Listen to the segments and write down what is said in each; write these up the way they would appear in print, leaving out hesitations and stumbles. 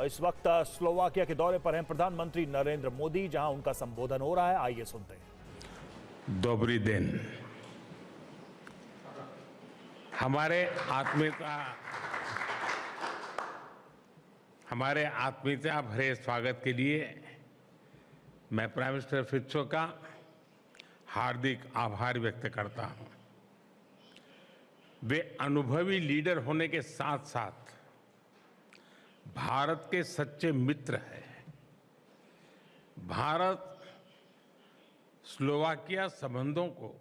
इस वक्त स्लोवाकिया के दौरे पर हैं प्रधानमंत्री नरेंद्र मोदी, जहां उनका संबोधन हो रहा है। आइए सुनते हैं। दोबरी दिन। हमारे आत्मीयता भरे स्वागत के लिए मैं प्राइम मिनिस्टर फित्सो का हार्दिक आभार व्यक्त करता हूं। वे अनुभवी लीडर होने के साथ साथ भारत के सच्चे मित्र हैं। भारत स्लोवाकिया संबंधों को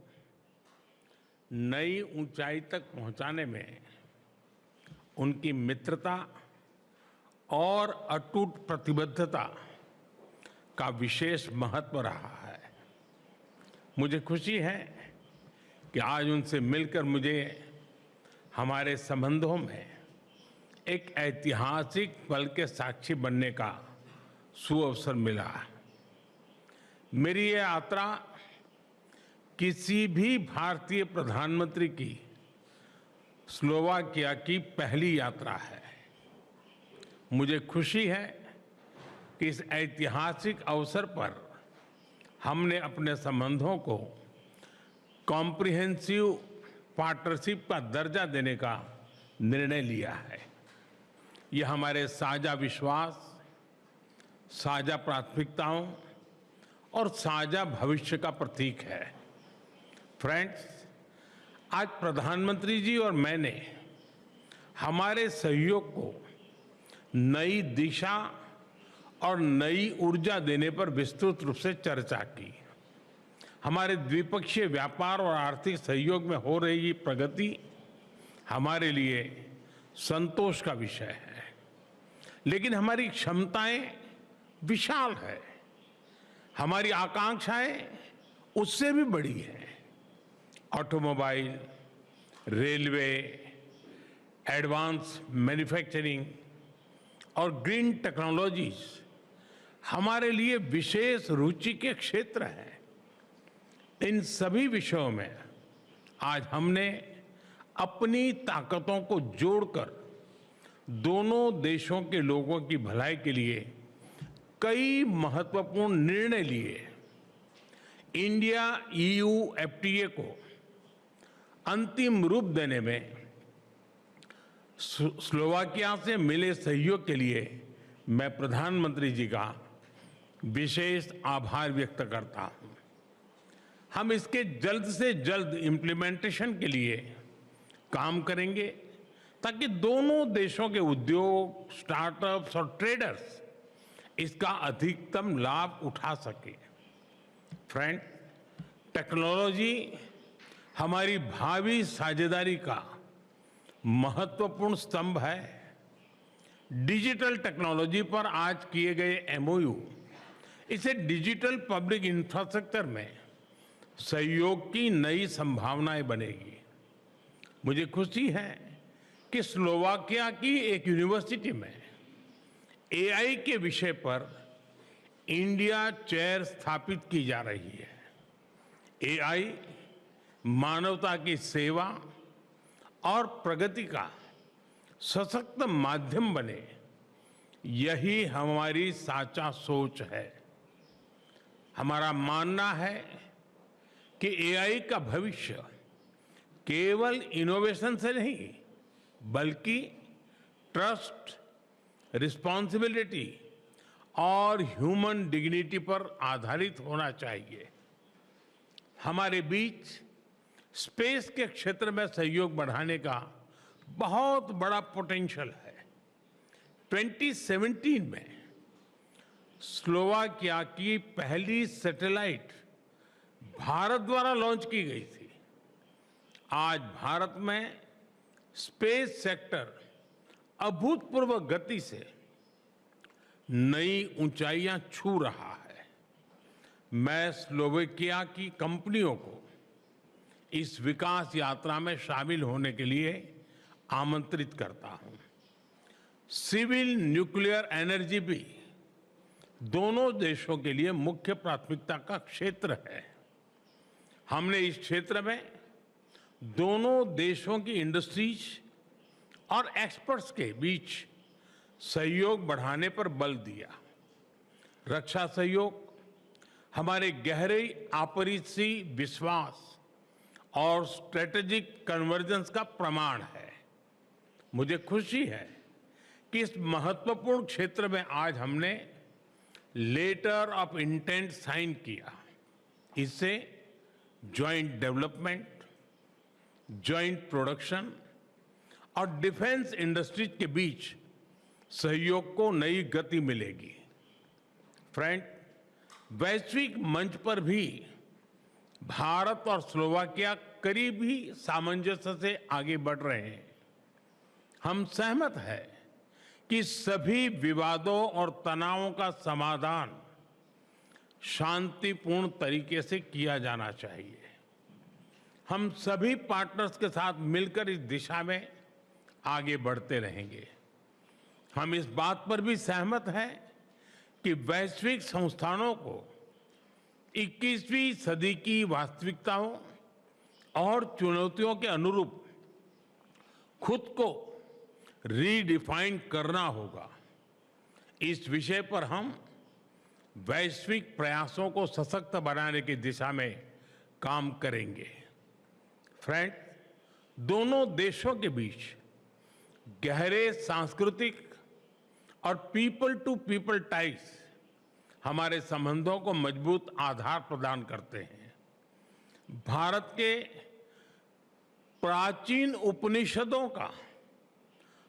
नई ऊंचाई तक पहुंचाने में उनकी मित्रता और अटूट प्रतिबद्धता का विशेष महत्व रहा है। मुझे खुशी है कि आज उनसे मिलकर मुझे हमारे संबंधों में एक ऐतिहासिक पल के साक्षी बनने का सुअवसर मिला। मेरी ये यात्रा किसी भी भारतीय प्रधानमंत्री की स्लोवाकिया की पहली यात्रा है। मुझे खुशी है कि इस ऐतिहासिक अवसर पर हमने अपने संबंधों को कॉम्प्रिहेंसिव पार्टनरशिप का दर्जा देने का निर्णय लिया है। यह हमारे साझा विश्वास, साझा प्राथमिकताओं और साझा भविष्य का प्रतीक है। फ्रेंड्स, आज प्रधानमंत्री जी और मैंने हमारे सहयोग को नई दिशा और नई ऊर्जा देने पर विस्तृत रूप से चर्चा की। हमारे द्विपक्षीय व्यापार और आर्थिक सहयोग में हो रही प्रगति हमारे लिए संतोष का विषय है, लेकिन हमारी क्षमताएं विशाल है, हमारी आकांक्षाएं उससे भी बड़ी हैं। ऑटोमोबाइल, रेलवे, एडवांस मैन्युफैक्चरिंग और ग्रीन टेक्नोलॉजीज हमारे लिए विशेष रुचि के क्षेत्र हैं। इन सभी विषयों में आज हमने अपनी ताकतों को जोड़कर दोनों देशों के लोगों की भलाई के लिए कई महत्वपूर्ण निर्णय लिए। इंडिया EU FTA को अंतिम रूप देने में स्लोवाकिया से मिले सहयोग के लिए मैं प्रधानमंत्री जी का विशेष आभार व्यक्त करता हूं। हम इसके जल्द से जल्द इम्प्लीमेंटेशन के लिए काम करेंगे ताकि दोनों देशों के उद्योग, स्टार्टअप्स और ट्रेडर्स इसका अधिकतम लाभ उठा सके। फ्रेंड, टेक्नोलॉजी हमारी भावी साझेदारी का महत्वपूर्ण स्तंभ है। डिजिटल टेक्नोलॉजी पर आज किए गए MOU इसे डिजिटल पब्लिक इंफ्रास्ट्रक्चर में सहयोग की नई संभावनाएं बनेगी। मुझे खुशी है कि स्लोवाकिया की एक यूनिवर्सिटी में AI के विषय पर इंडिया चेयर स्थापित की जा रही है। AI मानवता की सेवा और प्रगति का सशक्त माध्यम बने, यही हमारी साचा सोच है। हमारा मानना है कि AI का भविष्य केवल इनोवेशन से नहीं बल्कि ट्रस्ट, रिस्पॉन्सिबिलिटी और ह्यूमन डिग्निटी पर आधारित होना चाहिए। हमारे बीच स्पेस के क्षेत्र में सहयोग बढ़ाने का बहुत बड़ा पोटेंशियल है। 2017 में स्लोवाकिया की पहली सैटेलाइट भारत द्वारा लॉन्च की गई थी। आज भारत में स्पेस सेक्टर अभूतपूर्व गति से नई ऊंचाइयां छू रहा है। मैं स्लोवाकिया की कंपनियों को इस विकास यात्रा में शामिल होने के लिए आमंत्रित करता हूं। सिविल न्यूक्लियर एनर्जी भी दोनों देशों के लिए मुख्य प्राथमिकता का क्षेत्र है। हमने इस क्षेत्र में दोनों देशों की इंडस्ट्रीज और एक्सपर्ट्स के बीच सहयोग बढ़ाने पर बल दिया। रक्षा सहयोग हमारे गहरे आपसी विश्वास और स्ट्रेटेजिक कन्वर्जेंस का प्रमाण है। मुझे खुशी है कि इस महत्वपूर्ण क्षेत्र में आज हमने लेटर ऑफ इंटेंट साइन किया। इससे जॉइंट डेवलपमेंट, जॉइंट प्रोडक्शन और डिफेंस इंडस्ट्रीज के बीच सहयोग को नई गति मिलेगी। फ्रेंड, वैश्विक मंच पर भी भारत और स्लोवाकिया करीब ही सामंजस्य से आगे बढ़ रहे हैं। हम सहमत हैं कि सभी विवादों और तनावों का समाधान शांतिपूर्ण तरीके से किया जाना चाहिए। हम सभी पार्टनर्स के साथ मिलकर इस दिशा में आगे बढ़ते रहेंगे। हम इस बात पर भी सहमत हैं कि वैश्विक संस्थानों को 21वीं सदी की वास्तविकताओं और चुनौतियों के अनुरूप खुद को रीडिफाइन करना होगा। इस विषय पर हम वैश्विक प्रयासों को सशक्त बनाने की दिशा में काम करेंगे। फ्रेंड, दोनों देशों के बीच गहरे सांस्कृतिक और पीपल टू पीपल टाइज हमारे संबंधों को मजबूत आधार प्रदान करते हैं। भारत के प्राचीन उपनिषदों का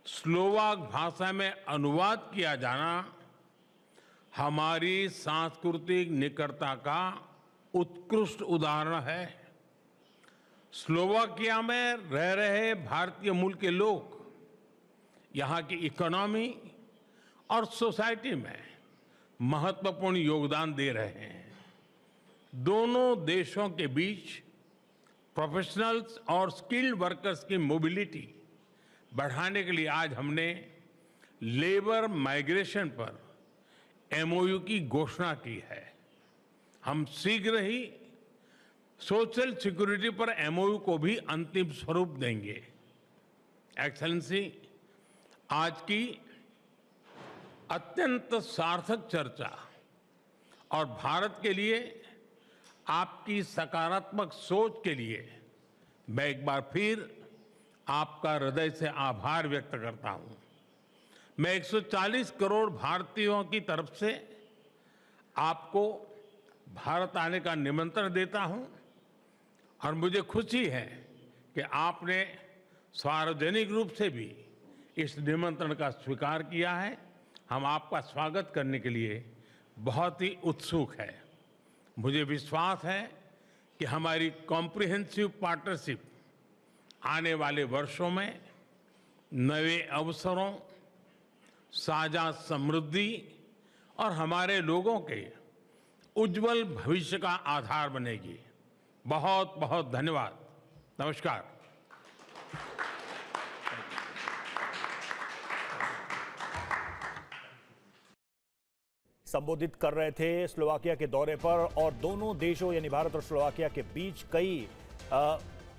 स्लोवाक भाषा में अनुवाद किया जाना हमारी सांस्कृतिक निकटता का उत्कृष्ट उदाहरण है। स्लोवाकिया में रह रहे भारतीय मूल के लोग यहाँ की इकोनॉमी और सोसाइटी में महत्वपूर्ण योगदान दे रहे हैं। दोनों देशों के बीच प्रोफेशनल्स और स्किल्ड वर्कर्स की मोबिलिटी बढ़ाने के लिए आज हमने लेबर माइग्रेशन पर एमओयू की घोषणा की है। हम शीघ्र ही सोशल सिक्योरिटी पर एमओयू को भी अंतिम स्वरूप देंगे। एक्सेलेंसी, आज की अत्यंत सार्थक चर्चा और भारत के लिए आपकी सकारात्मक सोच के लिए मैं एक बार फिर आपका हृदय से आभार व्यक्त करता हूं। मैं 140 करोड़ भारतीयों की तरफ से आपको भारत आने का निमंत्रण देता हूं और मुझे खुशी है कि आपने सार्वजनिक रूप से भी इस निमंत्रण का स्वीकार किया है। हम आपका स्वागत करने के लिए बहुत ही उत्सुक हैं। मुझे विश्वास है कि हमारी कॉम्प्रिहेंसिव पार्टनरशिप आने वाले वर्षों में नए अवसरों, साझा समृद्धि और हमारे लोगों के उज्जवल भविष्य का आधार बनेगी। बहुत बहुत धन्यवाद। नमस्कार। संबोधित कर रहे थे स्लोवाकिया के दौरे पर, और दोनों देशों यानी भारत और स्लोवाकिया के बीच कई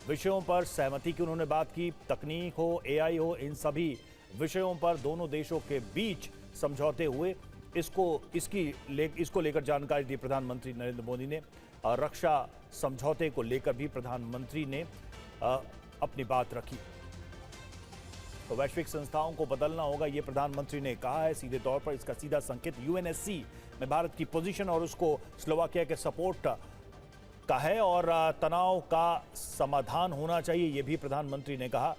विषयों पर सहमति की उन्होंने बात की। तकनीक हो, एआई हो, इन सभी विषयों पर दोनों देशों के बीच समझौते हुए। इसको लेकर जानकारी दी प्रधानमंत्री नरेंद्र मोदी ने। रक्षा समझौते को लेकर भी प्रधानमंत्री ने अपनी बात रखी। तो वैश्विक संस्थाओं को बदलना होगा, ये प्रधानमंत्री ने कहा है। सीधे तौर पर इसका सीधा संकेत यूएनएससी में भारत की पोजीशन और उसको स्लोवाकिया के सपोर्ट का है, और तनाव का समाधान होना चाहिए, ये भी प्रधानमंत्री ने कहा।